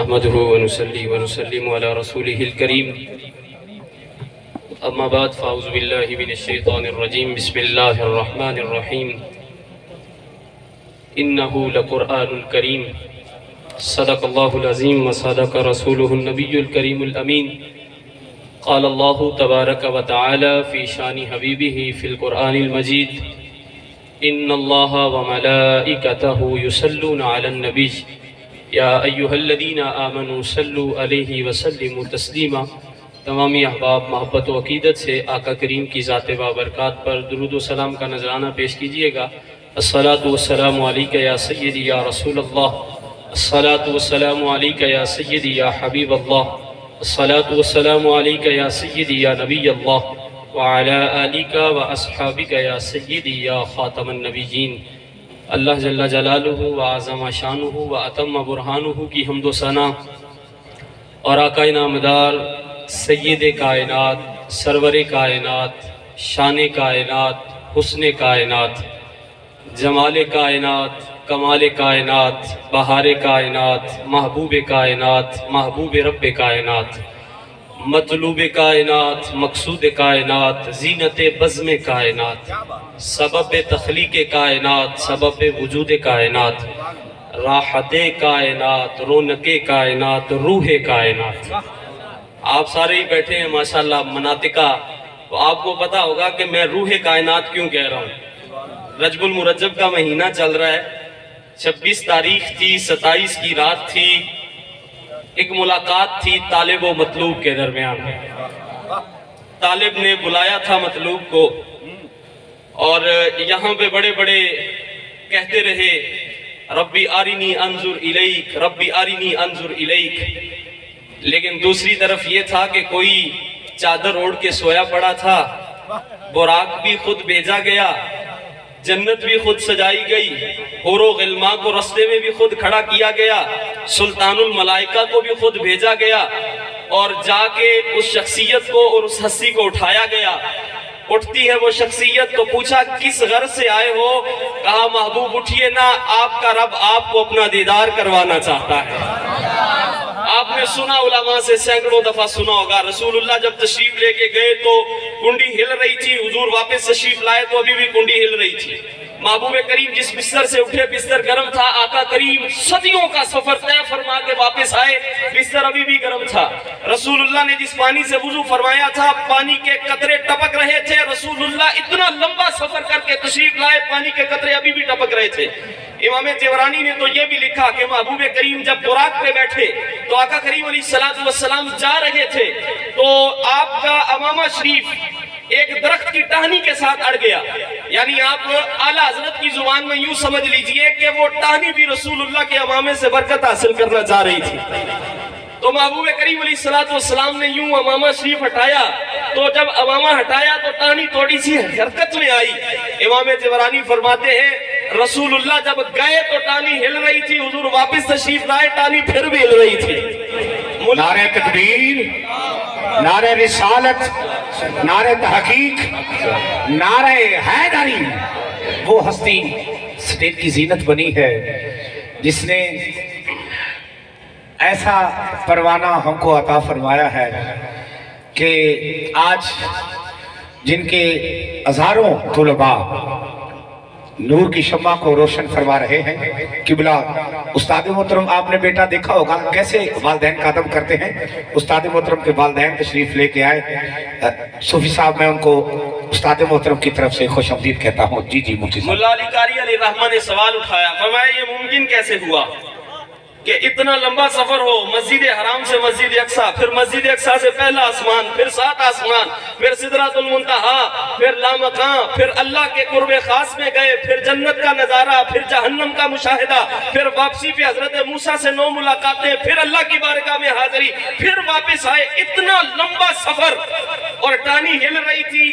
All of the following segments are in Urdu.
نحمده ونصلي ونسلم على رسوله الكريم اما بعد فاعوذ بالله من الشيطان الرجيم بسم الله الرحمن الرحيم انه لقرآن كريم صدق الله العظيم وصدق رسوله النبي الكريم الامين قال الله تبارك وتعالى في شان حبيبه في القرآن المجيد ان الله وملائكته يصلون على النبي یا ایہا الذین آمنوا صلوا علیہ وسلموا تسلیما۔ تمامی احباب محبت و عقیدت سے آقا کریم کی ذات بابرکات پر درود و سلام کا نذرانہ پیش کیجئے گا۔ الصلاۃ والسلام علیک یا سیدی یا رسول اللہ، الصلاۃ والسلام علیک یا سیدی یا حبیب اللہ، الصلاۃ والسلام علیک یا سیدی یا نبی اللہ، وعلی آلک و اصحابک یا سیدی یا خاتم النبیین۔ اللہ جل جلالہ و اعظم شانہ و اتم برہانہ کی حمد و ثنا اور آقا نامدار سید کائنات، سرور کائنات، شان کائنات، حسن کائنات، جمال کائنات، کمال کائنات، بہار کائنات، محبوب کائنات، محبوب رب کائنات، مطلوب کائنات، مقصود کائنات، زینت بزم کائنات، سبب تخلیق کائنات، سبب وجود کائنات، راحت کائنات، رونق کائنات، روح کائنات۔ آپ سارے ہی بیٹھے ہیں ماشاءاللہ مناطقہ، تو آپ کو پتا ہوگا کہ میں روح کائنات کیوں کہہ رہا ہوں۔ رجب المرجب کا مہینہ چل رہا ہے، 26 تاریخ تھی، 27 کی رات تھی، ایک ملاقات تھی طالب و مطلوب کے درمیان۔ طالب نے بلایا تھا مطلوب کو، اور یہاں پہ بڑے بڑے کہتے رہے ربی آرینی انظر الیک، ربی آرینی انظر الیک، لیکن دوسری طرف یہ تھا کہ کوئی چادر اوڑھ کے سویا پڑا تھا، براق بھی خود بھیجا گیا، جنت بھی خود سجائی گئی، حور و غلماں کو رستے میں بھی خود کھڑا کیا گیا، سلطان الملائکہ کو بھی خود بھیجا گیا، اور جا کے اس شخصیت کو اور اس ہستی کو اٹھایا گیا۔ اٹھتی ہے وہ شخصیت تو پوچھا کس غرض سے آئے ہو؟ کہا محبوب اٹھئے نا، آپ کا رب آپ کو اپنا دیدار کروانا چاہتا ہے۔ آپ نے سنا، علماء سے سینکڑوں دفعہ سنا ہوگا، رسول اللہ جب تشریف لے کے گئے تو کنڈی ہل رہی تھی، حضور واپس تشریف لائے تو ابھی بھی کنڈی ہل رہی تھی۔ محبوب کریم جس بستر سے اٹھے بستر گرم تھا، آقا کریم صدیوں کا سفر طے فرما کے واپس آئے، بستر ابھی بھی گرم تھا۔ رسول اللہ نے جس پانی سے وضو فرمایا تھا، پانی کے قطرے ٹپک رہے تھے، رسول اللہ اتنا لمبا سفر کر کے تشریف لائے، پانی کے قطرے ابھی بھی ٹپک رہے تھے۔ امام تبرانی نے تو یہ بھی لکھا کہ محبوب کریم جب براق پہ بیٹھے تو آقا کریم علیہ السلام جا رہے تھے تو آپ کا امامہ شریف ایک درخت کی ٹہنی کے ساتھ اڑ گیا، یعنی آپ اعلیٰ حضرت کی زبان میں یوں سمجھ لیجئے کہ وہ ٹہنی بھی رسول اللہ کے امامے سے برکت حاصل کرنا چاہ رہی تھی۔ تو محبوب کریم علیہ السلام نے یوں امامہ شریف ہٹایا، تو جب امامہ ہٹایا تو ٹہنی تھوڑی سی حرکت میں آئی۔ امام تبرانی فرماتے ہیں رسول اللہ جب گئے تو ٹہنی ہل رہی تھی، حضور واپس تشریف لائے ٹہنی پھر بھی ہل رہی تھی۔ نعرہ تکبیر، نعرہ رسالت، نعرہ تحقیق، نعرہ حیدری، وہ ہستی سٹیج کی زینت بنی ہے جس نے ایسا پروانہ ہم کو عطا فرمایا ہے کہ آج جن کے ہزاروں طلباء نور کی شمع کو روشن فرما رہے ہیں۔ قبلہ استاد محترم آپ نے بیٹا دیکھا ہوگا کیسے والدین کا ادب کرتے ہیں۔ استاد محترم کے والدین تشریف لے کے آئے، صوفی صاحب میں ان کو استاد محترم کی طرف سے خوش آمدید کہتا ہوں۔ جی مفتی صاحب۔ ملا علی قاری علیہ الرحمہ نے سوال اٹھایا، فرمایا یہ ممکن کیسے ہوا کہ اتنا لمبا سفر ہو، مسجد حرام سے مسجد اقصیٰ، پھر مسجد اقصیٰ سے پہلا آسمان، پھر 7 آسمان، پھر سدرۃ المنتہا، پھر لامکاں، پھر اللہ کے قرب خاص میں گئے، پھر جنت کا نظارہ، پھر جہنم کا مشاہدہ، پھر واپسی پہ حضرت موسیٰ سے 9 ملاقاتیں، پھر اللہ کی بارگاہ میں حاضری، پھر واپس آئے۔ اتنا لمبا سفر اور ٹہنی ہل رہی تھی،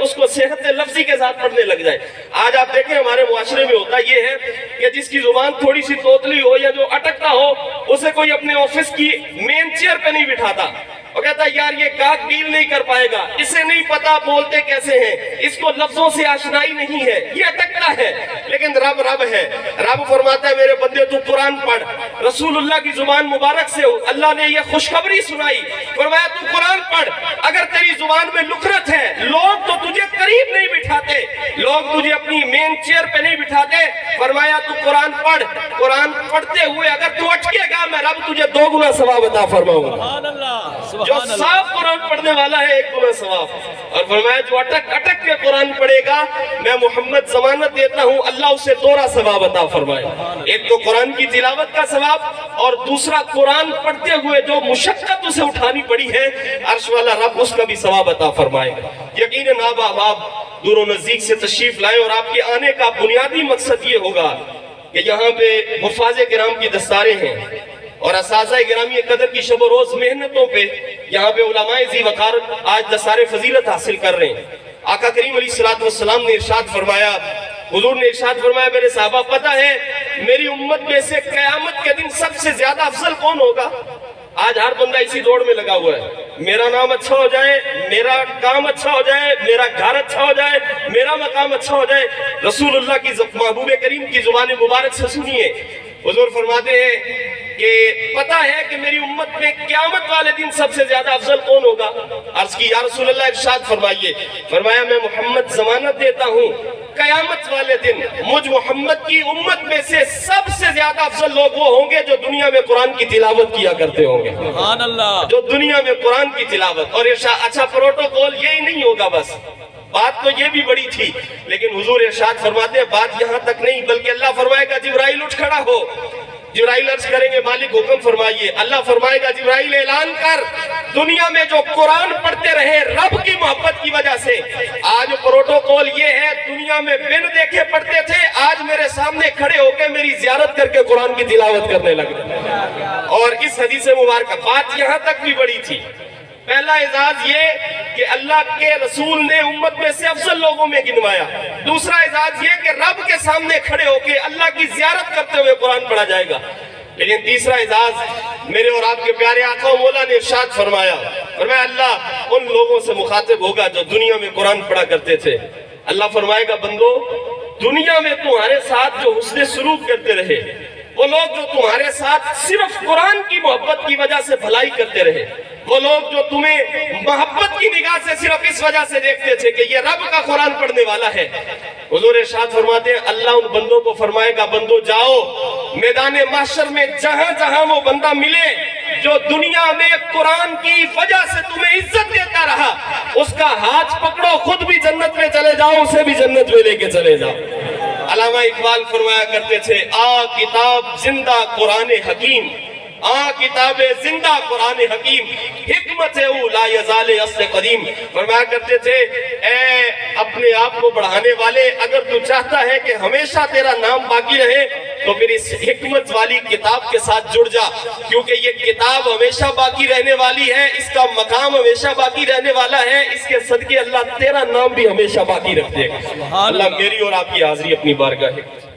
اس کو صحت لفظی کے ساتھ پڑھنے لگ جائے. آج آپ دیکھیں ہمارے معاشرے میں ہوتا یہ ہے کہ جس کی زبان تھوڑی سی توتلی ہو یا جو اٹکتا ہو اسے کوئی اپنے آفس کی مین چیئر پہ نہیں بٹھاتا. وہ کہتا ہے یار یہ گاہک ڈیل نہیں کر پائے گا, اسے نہیں پتا بولتے کیسے ہیں, اس کو لفظوں سے آشنائی نہیں ہے, یہ اٹکتا ہے. لیکن رب رب ہے. رب فرماتا ہے میرے بندے تو قرآن پڑھ. رسول اللہ کی زبان مبارک سے اللہ نے یہ خوشخبری سنائی, فرمایا تو قرآن پڑھ. اگر تیری زبان میں لکھرت ہے, لوگ تو تجھے قریب نہیں بٹھاتے, لوگ تجھے اپنی مین چیئر پہ نہیں بٹھاتے, فرمایا تو قرآن پڑھ. قرآن پڑھتے ہوئے اگر تو اٹکے گا میں رب تجھے 2 گنا ثواب عطا فرماؤں گا. جو صاف قرآن پڑھنے والا ہے 1 گنا ثواب. اور فرمایا جو اٹک کے قرآن پڑھے گا میں محمد ضمانت دیتا ہوں اللہ اسے 2 ثواب عطا فرمائے. ایک تو قرآن کی تلاوت کا ثواب اور دوسرا قرآن پڑھتے ہوئے جو مشقت اسے اٹھانی پڑی ہے عرش والا رب اس کا بھی ثواب عطا فرمائے گا. یقیناً آپ دور و نزدیک سے تشریف لائے اور آپ کے آنے کا بنیادی مقصد یہ ہوگا کہ یہاں پہ حفاظ کرام کی دستاریں ہیں اور اساتذہ گرامی قدر کی شب و روز محنتوں پہ یہاں پہ علماء ذی وقار آج دستار فضیلت حاصل کر رہے ہیں. آقا کریم علیہ السلام نے ارشاد فرمایا, حضور نے ارشاد فرمایا میرے صحابہ پتہ ہے میری امت میں سے قیامت کے دن سب سے زیادہ افضل کون ہوگا؟ آج ہر بندہ اسی دوڑ میں لگا ہوا ہے, میرا نام اچھا ہو جائے, میرا کام اچھا ہو جائے, میرا گھر اچھا ہو جائے, میرا مقام اچھا ہو جائے. رسول اللہ کی محبوب کریم کی زبان مبارک سے سنیے, حضور فرماتے ہیں کہ پتہ ہے کہ میری امت میں قیامت والے دن سب سے زیادہ افضل کون ہوگا؟ عرض کی یا رسول اللہ ارشاد فرمائیے. فرمایا میں محمد ضمانت دیتا ہوں قیامت والے دن مجھ محمد کی امت میں سے سب سے زیادہ افضل لوگ وہ ہوں گے جو دنیا میں قرآن کی تلاوت کیا کرتے ہوں گے. سبحان اللہ. جو دنیا میں قرآن کی تلاوت. اور اچھا پروٹوکول یہی نہیں ہوگا, بس بات تو یہ بھی بڑی تھی, لیکن حضور ارشاد فرماتے ہیں بات یہاں تک نہیں بلکہ اللہ فرمائے گا جبرائیل اٹھ کھڑا ہو. جبرائیل عرض کریں گے مالک حکم فرمائیے. اللہ فرمائے گا جبرائیل اعلان کر دنیا میں جو قرآن پڑھتے رہے رب کی محبت کی وجہ سے, آج پروٹوکول یہ ہے دنیا میں بن دیکھے پڑھتے تھے, آج میرے سامنے کھڑے ہو کے میری زیارت کر کے قرآن کی تلاوت کرنے لگے. اور اس حدیث مبارکہ بات یہاں تک بھی بڑی تھی. پہلا اعزاز یہ کہ اللہ کے رسول نے امت میں سے افضل لوگوں میں گنوایا. دوسرا اعزاز یہ کہ رب کے سامنے کھڑے ہو کے اللہ کی زیارت کرتے ہوئے قرآن پڑھا جائے گا. لیکن تیسرا اعزاز میرے اور آپ کے پیارے آقا و مولا نے ارشاد فرمایا, اللہ ان لوگوں سے مخاطب ہوگا جو دنیا میں قرآن پڑھا کرتے تھے. اللہ فرمائے گا بندو دنیا میں تمہارے ساتھ جو حسن سلوک کرتے رہے, وہ لوگ جو تمہارے ساتھ صرف قرآن کی محبت کی وجہ سے بھلائی کرتے رہے, وہ لوگ جو تمہیں محبت کی نگاہ سے صرف اس وجہ سے دیکھتے تھے کہ یہ رب کا قرآن پڑھنے والا ہے, حضور ارشاد فرماتے ہیں اللہ ان بندوں کو فرمائے گا بندو جاؤ میدان محشر میں جہاں جہاں وہ بندہ ملے جو دنیا میں قرآن کی وجہ سے تمہیں عزت دیتا رہا, اس کا ہاتھ پکڑو, خود بھی جنت میں چلے جاؤ, اسے بھی جنت میں لے کے چلے جاؤ. علامہ اقبال فرمایا کرتے تھے آ کتاب زندہ قرآن حکیم, آ کتاب زندہ قرآن حکیم, حکمت او لا یزال اصل قدیم. فرمایا کرتے تھے اے اپنے آپ کو بڑھانے والے, اگر تو چاہتا ہے کہ ہمیشہ تیرا نام باقی رہے تو پھر اس حکمت والی کتاب کے ساتھ جڑ جا, کیونکہ یہ کتاب ہمیشہ باقی رہنے والی ہے, اس کا مقام ہمیشہ باقی رہنے والا ہے, اس کے صدقے اللہ تیرا نام بھی ہمیشہ باقی رکھ دے گا. اللہ میری اور آپ کی حاضری اپنی بارگاہ ہے.